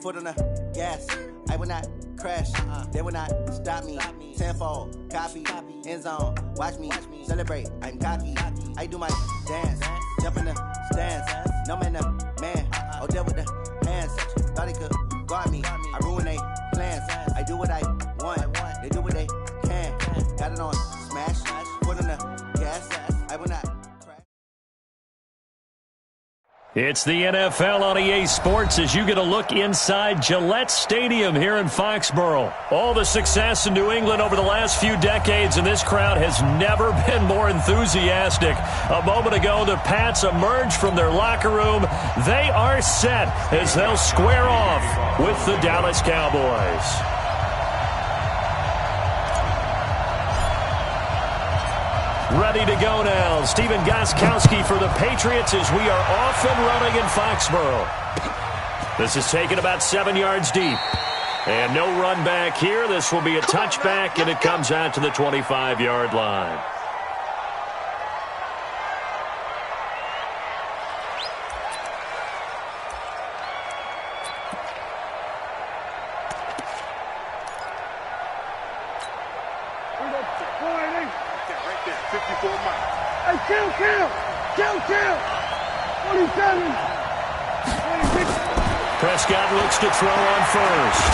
Foot on the gas, I will not crash. They will not stop me. Tenfold, copy, end zone. Watch me celebrate. I'm cocky. I do my dance, jump in the stands. No man, man. Oh, deal with the hands. Thought he could guard me. I ruin they plans. I do what I want. They do what they can. Got it on smash. Foot on the gas, I will not. It's the NFL on EA Sports as you get a look inside Gillette Stadium here in Foxborough. All the success in New England over the last few decades, and this crowd has never been more enthusiastic. A moment ago, the Pats emerged from their locker room. They are set as they'll square off with the Dallas Cowboys. Ready to go now. Stephen Gostkowski for the Patriots as we are off and running in Foxborough. This is taken about 7 yards deep. And no run back here. This will be a touchback, and it comes out to the 25-yard line. Prescott looks to throw on first.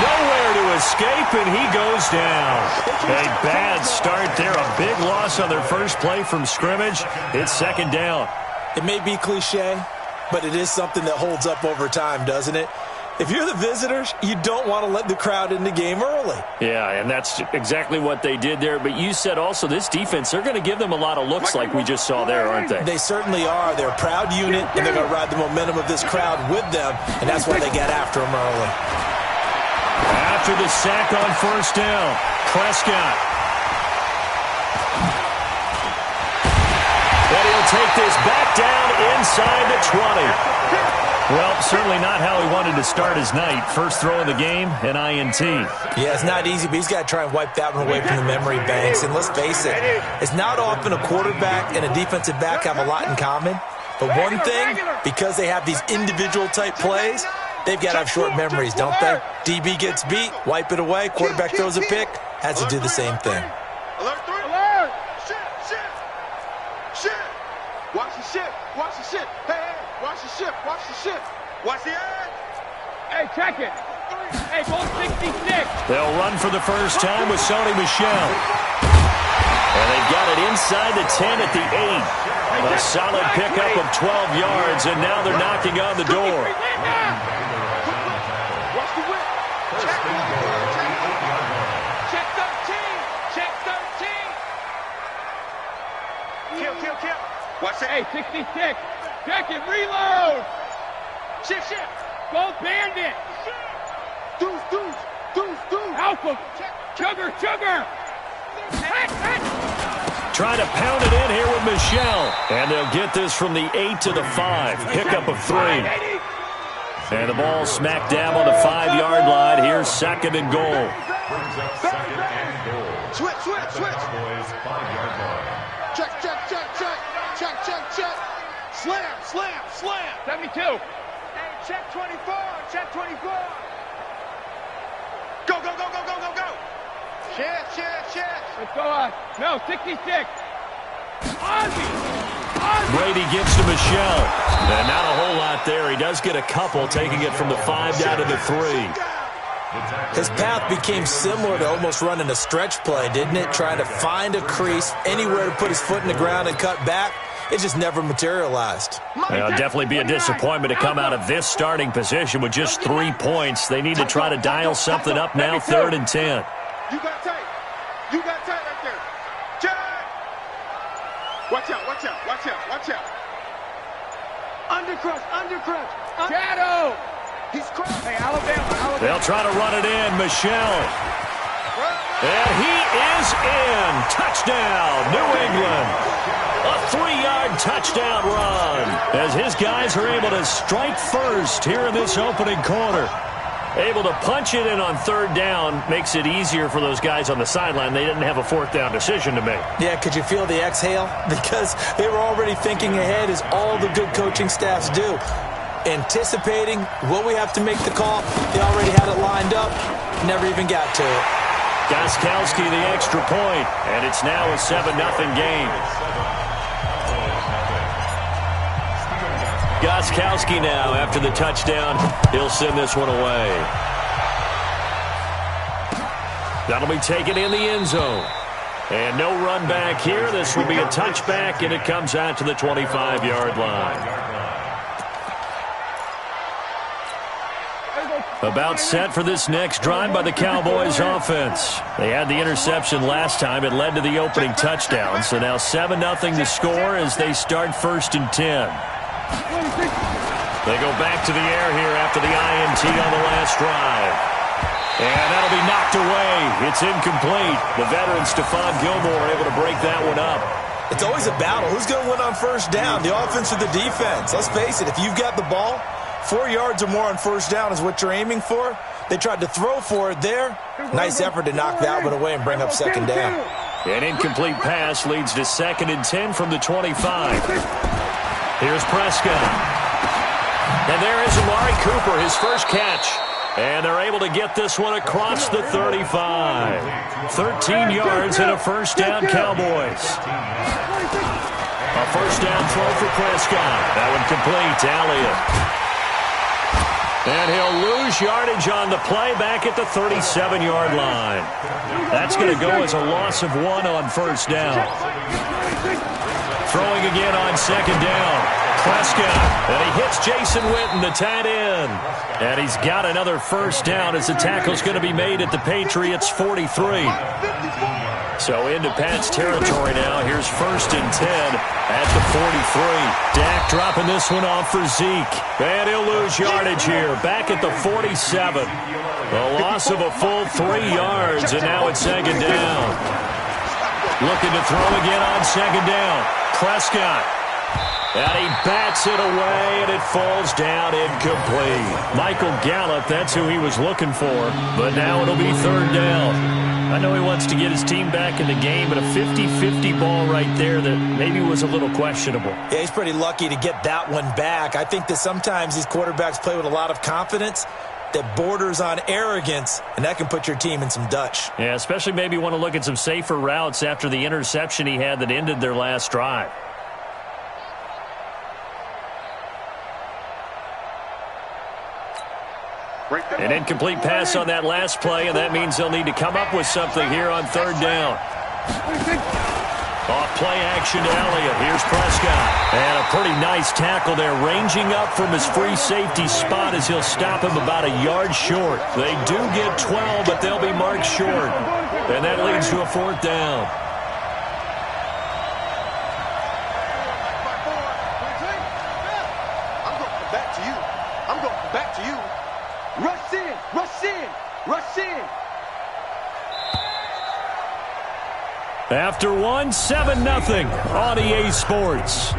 Nowhere to escape, and he goes down. A bad start there. A big loss on their first play from scrimmage. It's second down. It may be cliche, but it is something that holds up over time, doesn't it? If you're the visitors, you don't want to let the crowd in the game early. Yeah, and that's exactly what they did there. But you said also this defense, they're going to give them a lot of looks like we just saw there, aren't they? They certainly are. They're a proud unit, and they're going to ride the momentum of this crowd with them, and that's why they get after them early. After the sack on first down, Prescott. And he'll take this back down inside the 20. Well, certainly not how he wanted to start his night. First throw of the game, an INT. Yeah, it's not easy, but he's got to try and wipe that one away from the memory banks. And let's face it, it's not often a quarterback and a defensive back have a lot in common. But one thing, because they have these individual type plays, they've got to have short memories, don't they? DB gets beat, wipe it away, quarterback throws a pick, has to do the same thing. Alert 3. Alert! Shit! Watch the shit. Hey, watch the shit. Watch the ad. Hey, check it. Hey, ball 66. They'll run for the first time with Sony Michel. And they've got it inside the 10 at the 8. A solid pickup of 12 yards, and now they're knocking on the door. Watch the whip. Check 13. Kill. Watch that. Hey, 66. Check it, reload. Shit. Gold bandit. Deuce. Alpha. Sugar. Trying to pound it in here with Michel. And they'll get this from the 8 to the 5. Pickup of 3. And the ball smack dab on the 5-yard line. Here's second and goal. Switch. Check. Slam. 72. Hey, check 24. Go. Shit. Let's go. No, 66. Ozzy. Brady gives to Michel. And not a whole lot there. He does get a couple, taking it from the 5 down to the 3. His path became similar to almost running a stretch play, didn't it? Trying to find a crease, anywhere to put his foot in the ground and cut back. It just never materialized. It'll definitely be a disappointment to come out of this starting position with just 3 points. They need to try to dial something up now, 3rd and 10. You got tight right there. Check. Watch out. Undercrush. Shadow. He's crushed. Hey, Alabama. They'll try to run it in. Michel. And he is in. Touchdown, New England. A 3-yard touchdown run as his guys are able to strike first here in this opening quarter. Able to punch it in on 3rd down makes it easier for those guys on the sideline. They didn't have a 4th down decision to make. Yeah, could you feel the exhale? Because they were already thinking ahead, as all the good coaching staffs do. anticipating, will we have to make the call? They already had it lined up, never even got to it. Gostkowski the extra point, and it's now a 7-0 game. Gostkowski now, after the touchdown, he'll send this one away. That'll be taken in the end zone. And no run back here. This will be a touchback, and it comes out to the 25-yard line. About set for this next drive by the Cowboys offense. They had the interception last time. It led to the opening touchdown. So now 7-0 to score as they start 1st and 10. They go back to the air here after the INT on the last drive. And that'll be knocked away. It's incomplete. The veteran Stephon Gilmore able to break that one up. It's always a battle. Who's going to win on 1st down, the offense or the defense? Let's face it, if you've got the ball, 4 yards or more on 1st down is what you're aiming for. They tried to throw for it there. Nice effort to knock that one away and bring up 2nd down. An incomplete pass leads to 2nd and 10 from the 25. Here's Prescott. And there is Amari Cooper, his first catch. And they're able to get this one across the 35. 13 yards and a 1st down, Cowboys. A 1st down throw for Prescott. That one complete to Elliott. And he'll lose yardage on the play back at the 37-yard line. That's going to go as a loss of 1 on 1st down. Throwing again on 2nd down. Prescott. And he hits Jason Witten, the tight end. And he's got another 1st down as the tackle's going to be made at the Patriots' 43. So into Pat's territory now. Here's 1st and 10 at the 43. Dak dropping this one off for Zeke. And he'll lose yardage here. Back at the 47. A loss of a full 3 yards, and now it's 2nd down. Looking to throw again on 2nd down. Prescott. And he bats it away, and it falls down incomplete. Michael Gallup, that's who he was looking for. But now it'll be 3rd down. I know he wants to get his team back in the game, but a 50-50 ball right there that maybe was a little questionable. Yeah, he's pretty lucky to get that one back. I think that sometimes these quarterbacks play with a lot of confidence that borders on arrogance, and that can put your team in some Dutch. Yeah, especially maybe want to look at some safer routes after the interception he had that ended their last drive. An incomplete pass on that last play, and that means they'll need to come up with something here on 3rd down. Off play action to Elliott. Here's Prescott. And a pretty nice tackle there, ranging up from his free safety spot as he'll stop him about a yard short. They do get 12, but they'll be marked short. And that leads to a 4th down. I'm going to come back to you. I'm going to come back to you. Rush in, rush in, rush in. After 1, 7-0 on EA Sports.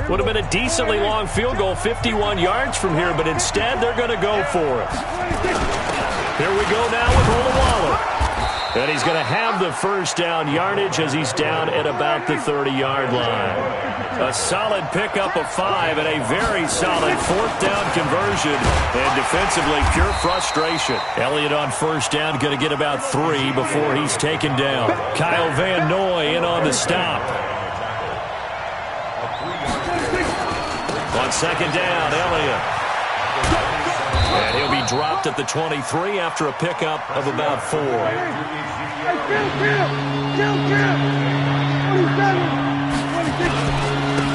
Would have been a decently long field goal, 51 yards from here, but instead they're going to go for it. Here we go now with Olawale. And he's going to have the 1st down yardage as he's down at about the 30-yard line. A solid pickup of 5 and a very solid 4th down conversion. And defensively, pure frustration. Elliott on 1st down, going to get about 3 before he's taken down. Kyle Van Noy in on the stop. On 2nd down, Elliott. And he'll be dropped at the 23 after a pickup of about 4.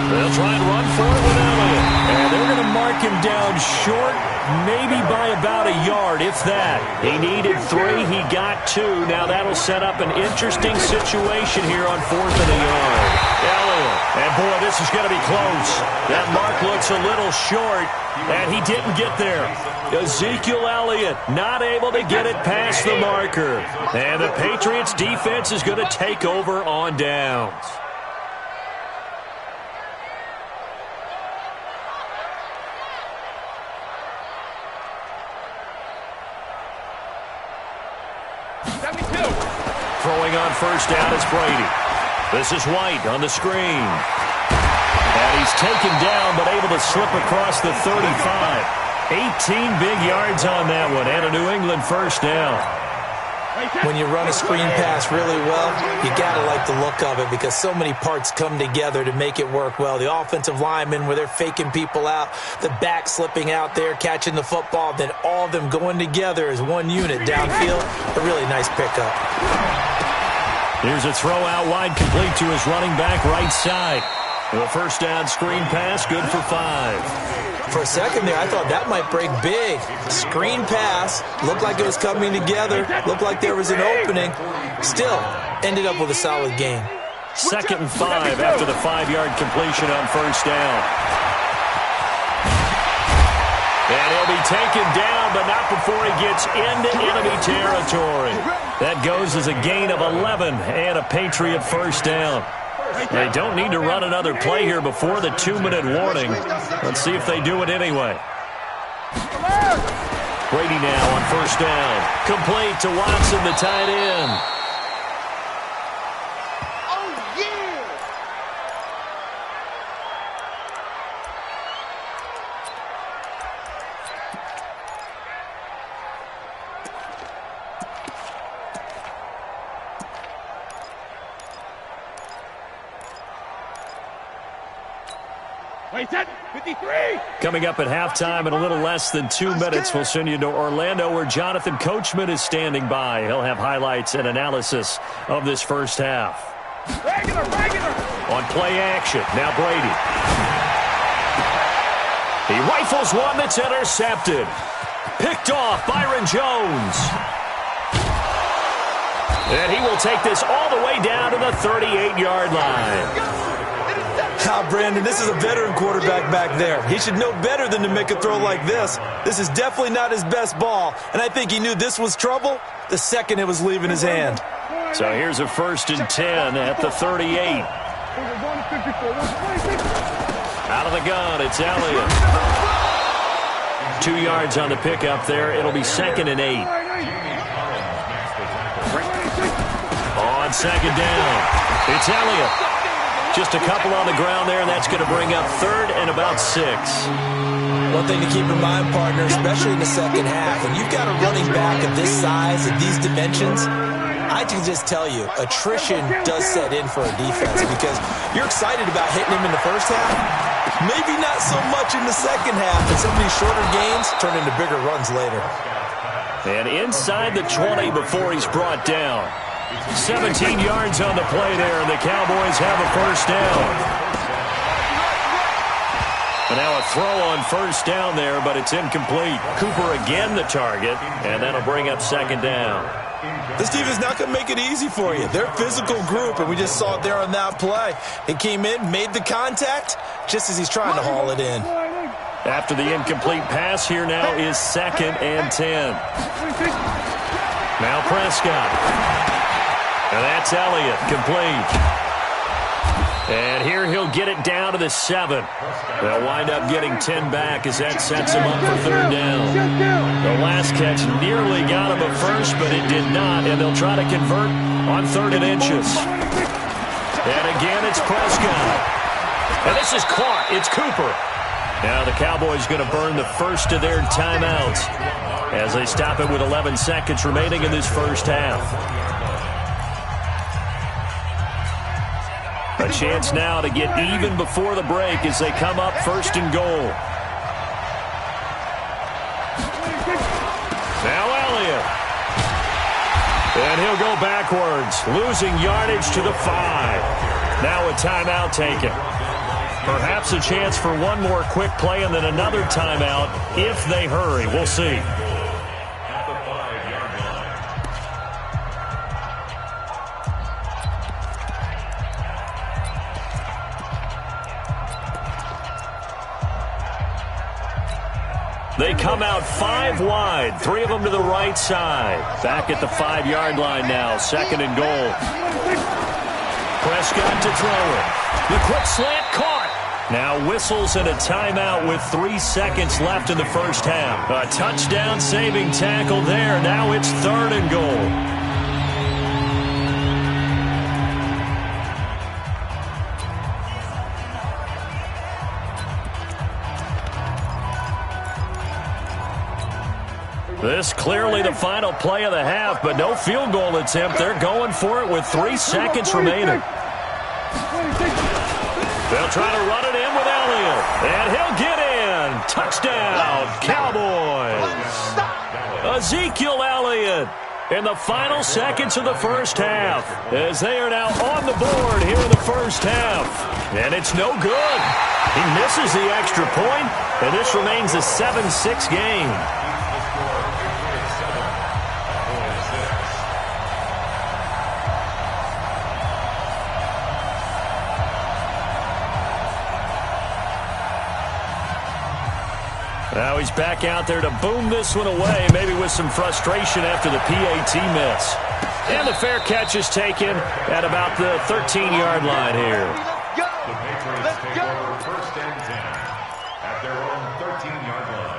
They'll try and run for it with Elliott. And they're going to mark him down short, maybe by about a yard, if that. He needed 3. He got 2. Now that'll set up an interesting situation here on 4th and a yard. Elliott. And, boy, this is going to be close. That mark looks a little short, and he didn't get there. Ezekiel Elliott not able to get it past the marker. And the Patriots defense is going to take over on downs. throwing on first down is Brady. This is White on the screen. And he's taken down but able to slip across the 35. 18 big yards on that one and a New England first down. When you run a screen pass really well, you got to like the look of it because so many parts come together to make it work well. The offensive linemen where they're faking people out, the back slipping out there, catching the football, then all of them going together as one unit downfield. A really nice pickup. Here's a throw out wide, complete to his running back right side. The first down screen pass, good for 5. For a second there, I thought that might break big. Screen pass, looked like it was coming together, looked like there was an opening. Still, ended up with a solid gain. 2nd and 5 after the 5-yard completion on first down. And he'll be taken down, but not before he gets into enemy territory. That goes as a gain of 11 and a Patriot first down. They don't need to run another play here before the 2-minute warning. Let's see if they do it anyway. Brady now on first down. Complete to Watson, the tight end. Coming up at halftime in a little less than 2 minutes, we'll send you to Orlando where Jonathan Coachman is standing by. He'll have highlights and analysis of this first half. Regular. On play action, now Brady. He rifles one that's intercepted. Picked off Byron Jones. And he will take this all the way down to the 38-yard line. Brandon, this is a veteran quarterback back there. He should know better than to make a throw like this. This is definitely not his best ball, and I think he knew this was trouble the second it was leaving his hand. So here's a 1st and 10 at the 38. Out of the gun, it's Elliott. 2 yards on the pickup there. It'll be 2nd and 8. On 2nd down, it's Elliott. Just a couple on the ground there, and that's going to bring up 3rd and about 6. One thing to keep in mind, partner, especially in the second half, when you've got a running back of this size and these dimensions, I can just tell you, attrition does set in for a defense because you're excited about hitting him in the first half, maybe not so much in the second half, and some of these shorter gains turn into bigger runs later. And inside the 20 before he's brought down. 17 yards on the play there, and the Cowboys have a first down. And now a throw on first down there, but it's incomplete. Cooper again the target, and that'll bring up 2nd down. This team is not going to make it easy for you. They're a physical group, and we just saw it there on that play. He came in, made the contact, just as he's trying to haul it in. After the incomplete pass, here now is 2nd and 10. Now Prescott. And that's Elliott, complete. And here he'll get it down to the 7. They'll wind up getting 10 back as that sets him up for 3rd down. The last catch nearly got him a first, but it did not, and they'll try to convert on 3rd and inches. And again, it's Prescott. And this is caught. It's Cooper. Now the Cowboys going to burn the first of their timeouts as they stop it with 11 seconds remaining in this first half. A chance now to get even before the break as they come up 1st and goal. Now Elliott. And he'll go backwards, losing yardage to the 5. Now a timeout taken. Perhaps a chance for one more quick play and then another timeout if they hurry. We'll see. They come out 5 wide, 3 of them to the right side. Back at the 5-yard line now, 2nd and goal. Prescott to throw it. The quick slant caught. Now whistles and a timeout with 3 seconds left in the first half. A touchdown saving tackle there. Now it's 3rd and goal. This clearly the final play of the half, but no field goal attempt. They're going for it with 3 seconds remaining. They'll try to run it in with Elliott, and he'll get in. Touchdown, Cowboys. Ezekiel Elliott in the final seconds of the first half, as they are now on the board here in the first half. And it's no good. He misses the extra point, and this remains a 7-6 game. Now he's back out there to boom this one away, maybe with some frustration after the PAT miss. And the fair catch is taken at about the 13-yard line here. Let's go. First and 10 at their own 13-yard line.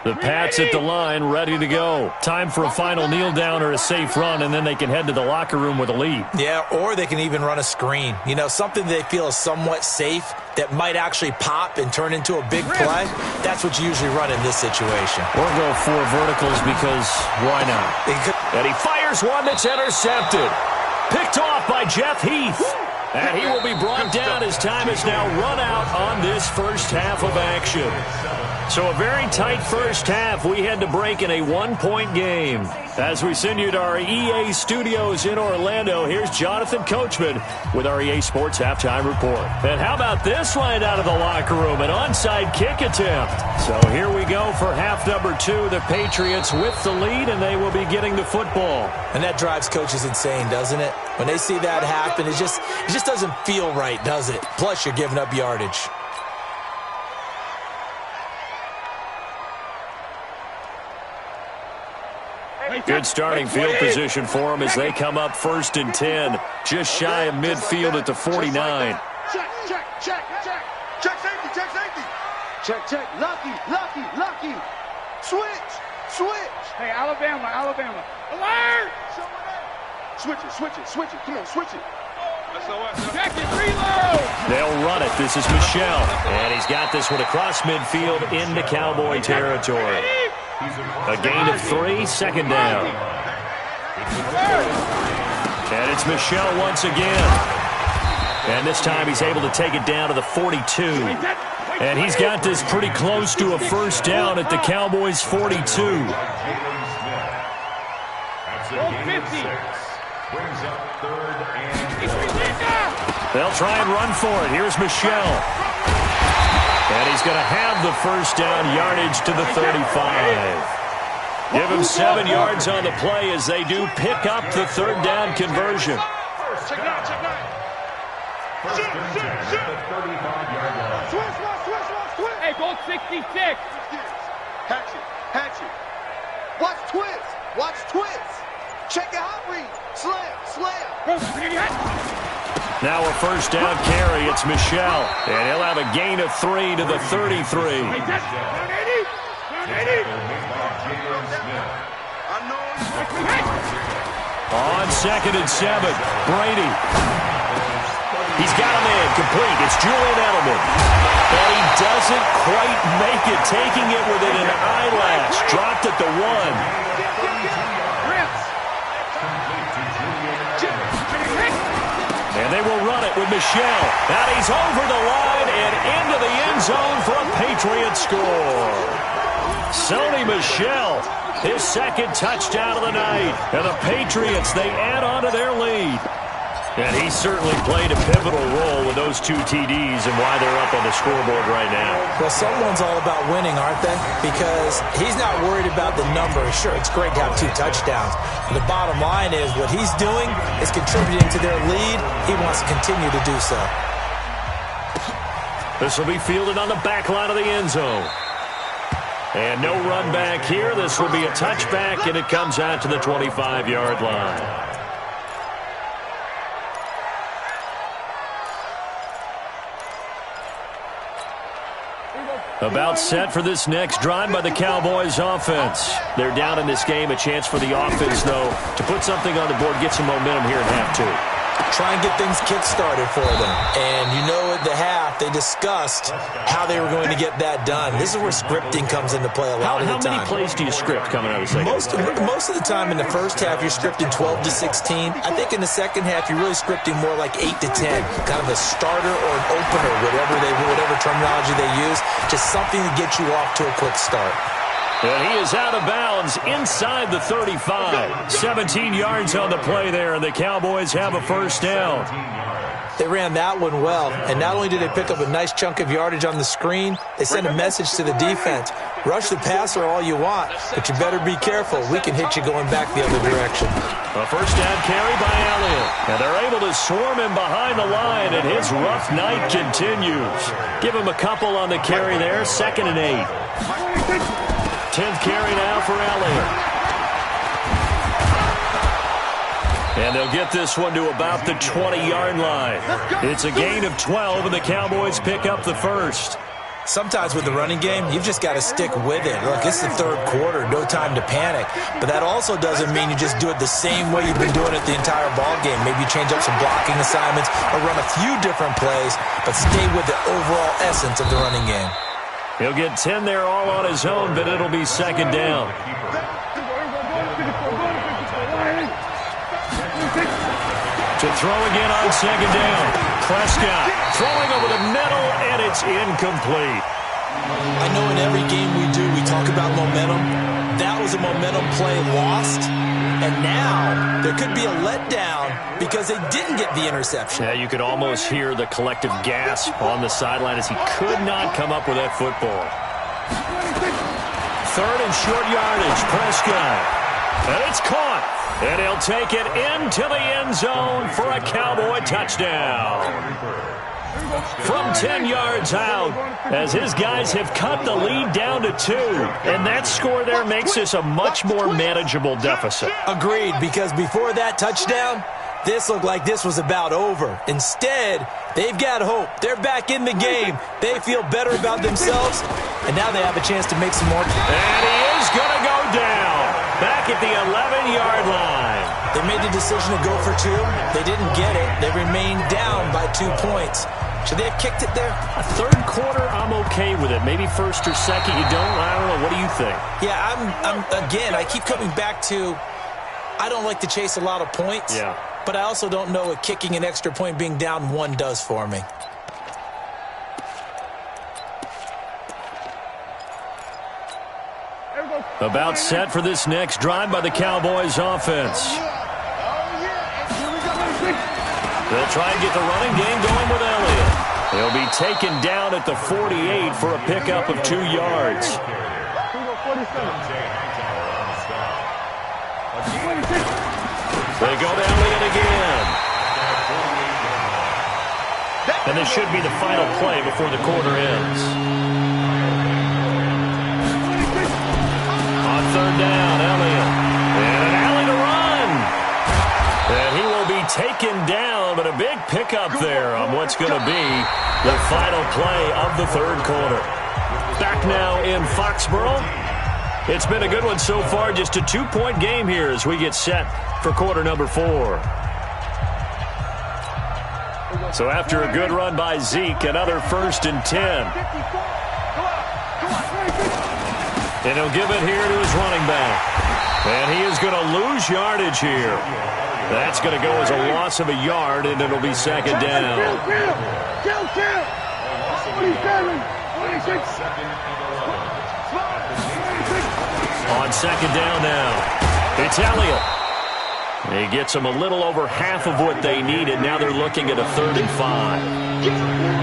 The Pats at the line, ready to go. Time for a final kneel down or a safe run, and then they can head to the locker room with a lead. Yeah, or they can even run a screen. You know, something they feel is somewhat safe that might actually pop and turn into a big play. That's what you usually run in this situation. Or go 4 verticals because why not? And he fires one that's intercepted. Picked off by Jeff Heath. And he will be brought down as time is now run out on this first half of action. So a very tight first half. We had to break in a 1-point game. As we send you to our EA studios in Orlando, here's Jonathan Coachman with our EA Sports Halftime Report. And how about this line out of the locker room? An onside kick attempt. So here we go for half number 2. The Patriots with the lead, and they will be getting the football. And that drives coaches insane, doesn't it? When they see that happen, it just doesn't feel right, does it? Plus, you're giving up yardage. Good starting field position for them as they come up 1st and 10, just shy of midfield at the 49. Check. Check safety. Check. Lucky. Switch. Hey, Alabama. Alert! Switch it. Come on, switch it. Check it, reload! They'll run it. This is Michel. And he's got this one across midfield into Cowboy territory. A gain of 3, second down. And it's Michel once again. And this time he's able to take it down to the 42. And he's got this pretty close to a first down at the Cowboys' 42. They'll try and run for it. Here's Michel. And he's going to have the first down, yardage to the 35. Give him 7 yards on the play as they do pick up the 3rd down conversion. Check it out. Switch. Hey, goal 66. Hatch it. Watch twist. Check it out, read. Slam. Now a first down carry. It's Michel. And he'll have a gain of 3 to the 33. On 2nd and 7, Brady. He's got him in, complete. It's Julian Edelman. And he doesn't quite make it, taking it within an eyelash. Dropped at the 1. And they will run it with Michel. And he's over the line and into the end zone for a Patriot score. Sony Michel, his 2nd touchdown of the night. And the Patriots, they add on to their lead. And he certainly played a pivotal role with those 2 TDs and why they're up on the scoreboard right now. Well, someone's all about winning, aren't they? Because he's not worried about the number. Sure, it's great to have 2 touchdowns. But the bottom line is what he's doing is contributing to their lead. He wants to continue to do so. This will be fielded on the back line of the end zone. And no run back here. This will be a touchback, and it comes out to the 25-yard line. About set for this next drive by the Cowboys offense. They're down in this game. A chance for the offense, though, to put something on the board, get some momentum here in half two. Try and get things kick-started for them. And you know at the half, they discussed how they were going to get that done. This is where scripting comes into play a lot of the time. How many plays do you script coming out of the second? Most of the time in the first half, you're scripting 12 to 16. I think in the second half, you're really scripting more like 8 to 10. Kind of a starter or an opener, whatever terminology they use. Just something to get you off to a quick start. And he is out of bounds inside the 35. 17 yards on the play there, and the Cowboys have a first down. They ran that one well, and not only did they pick up a nice chunk of yardage on the screen, they sent a message to the defense. Rush the passer all you want, but you better be careful. We can hit you going back the other direction. A first down carry by Elliott. And they're able to swarm him behind the line, and his rough night continues. Give him a couple on the carry there, 2nd and 8. 10th carry now for Elliott. And they'll get this one to about the 20-yard line. It's a gain of 12, and the Cowboys pick up the first. Sometimes with the running game, you've just got to stick with it. Look, it's the third quarter, no time to panic. But that also doesn't mean you just do it the same way you've been doing it the entire ball game. Maybe you change up some blocking assignments or run a few different plays, but stay with the overall essence of the running game. He'll get 10 there all on his own, but it'll be 2nd down. To throw again on 2nd down. Prescott throwing over the middle, and it's incomplete. I know in every game we do, we talk about momentum. That was a momentum play lost. And now there could be a letdown because they didn't get the interception. Yeah, you could almost hear the collective gasp on the sideline as he could not come up with that football. 3rd and short yardage, Prescott. And it's caught. And he'll take it into the end zone for a Cowboy touchdown. From 10 yards out, as his guys have cut the lead down to 2. And that score there makes this a much more manageable deficit. Agreed, because before that touchdown, this looked like this was about over. Instead, they've got hope. They're back in the game. They feel better about themselves, and now they have a chance to make some more. And he is going to go down. Back at the 11-yard line. They made the decision to go for 2. They didn't get it. They remained down by 2 points. Should they have kicked it there? A third quarter, I'm okay with it. Maybe first or second, you don't. I don't know. What do you think? Yeah, again, I keep coming back to I don't like to chase a lot of points. Yeah. But I also don't know what kicking an extra point being down 1 does for me. About set for this next drive by the Cowboys offense. They'll try and get the running game going with Elliott. He'll be taken down at the 48 for a pickup of 2 yards. They go to Elliott again. And this should be the final play before the quarter ends. On 3rd down, Elliott. And an alley to run. And he will be taken down, but a big pickup there on what's going to be the final play of the 3rd quarter. Back now in Foxborough. It's been a good one so far, just a 2-point game here as we get set for quarter number 4. So after a good run by Zeke, another 1st and 10. And he'll give it here to his running back. And he is going to lose yardage here. That's going to go as a loss of a yard, and it'll be 2nd down. On 2nd down now, it's Elliott. He gets them a little over half of what they needed. Now they're looking at a 3rd and 5.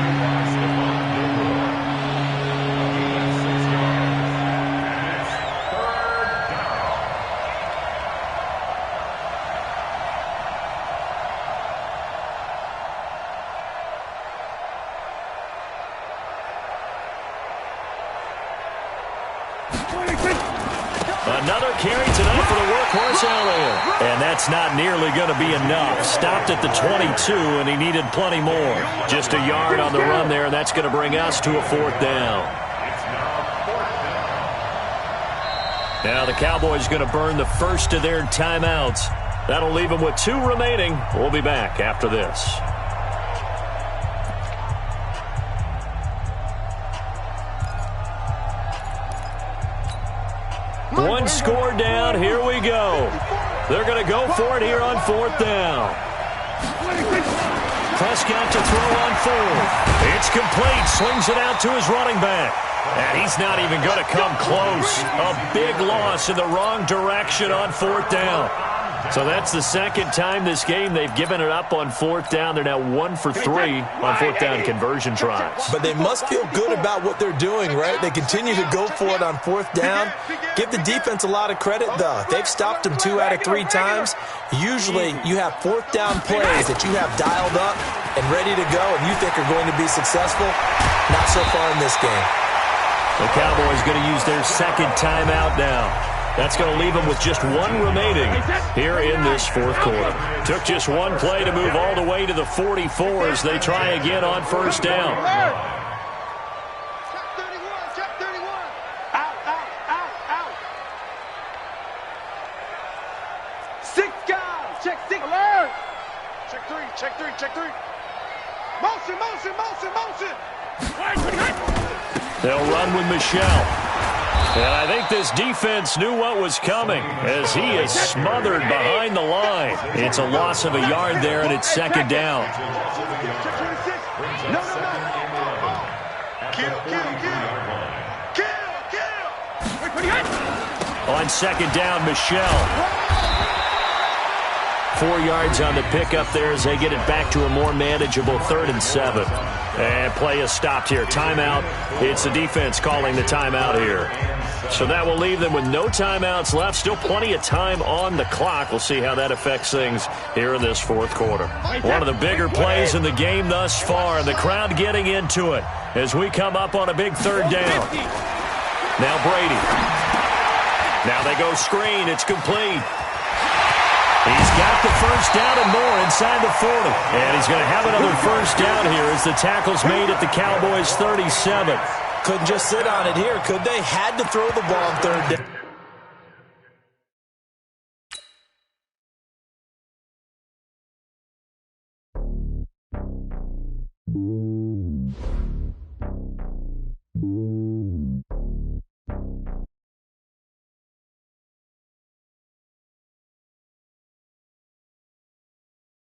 Another carry tonight for the workhorse Elliott. And that's not nearly going to be enough. Stopped at the 22, and he needed plenty more. Just a yard on the run there, and that's going to bring us to a 4th down. Now the Cowboys going to burn the first of their timeouts. That'll leave them with 2 remaining. We'll be back after this. One score down. Here we go. They're going to go for it here on 4th down. Prescott to throw on 4th. It's complete. Swings it out to his running back. And he's not even going to come close. A big loss in the wrong direction on 4th down. So that's the second time this game they've given it up on 4th down. They're now 1 for 3 on 4th down conversion tries. But they must feel good about what they're doing, right? They continue to go for it on 4th down. Give the defense a lot of credit, though. They've stopped them 2 out of 3 times. Usually you have 4th down plays that you have dialed up and ready to go and you think are going to be successful. Not so far in this game. The Cowboys going to use their second timeout now. That's going to leave them with just 1 remaining here in this 4th quarter. Took just 1 play to move all the way to the 44 as they try again on 1st down. Check 31, check 31. Out, out, out, out. 6 guys, check 6. Alert. Check 3, check 3, check 3. Motion, motion, motion, motion. They'll run with Michelle. And I think this defense knew what was coming as he is smothered behind the line. It's a loss of a yard there, and it's 2nd down. No, no, no. Kill, kill, kill. Kill, kill. On 2nd down, Michelle. 4 yards on the pickup there as they get it back to a more manageable 3rd and 7. And play is stopped here. Timeout. It's the defense calling the timeout here. So that will leave them with no timeouts left. Still plenty of time on the clock. We'll see how that affects things here in this 4th quarter. One of the bigger plays in the game thus far. The crowd getting into it as we come up on a big 3rd down. Now Brady. Now they go screen. It's complete. He's got the first down and more inside the 40. And he's going to have another first down here as the tackle's made at the Cowboys' 37. Couldn't just sit on it here, could they? Had to throw the ball on 3rd down.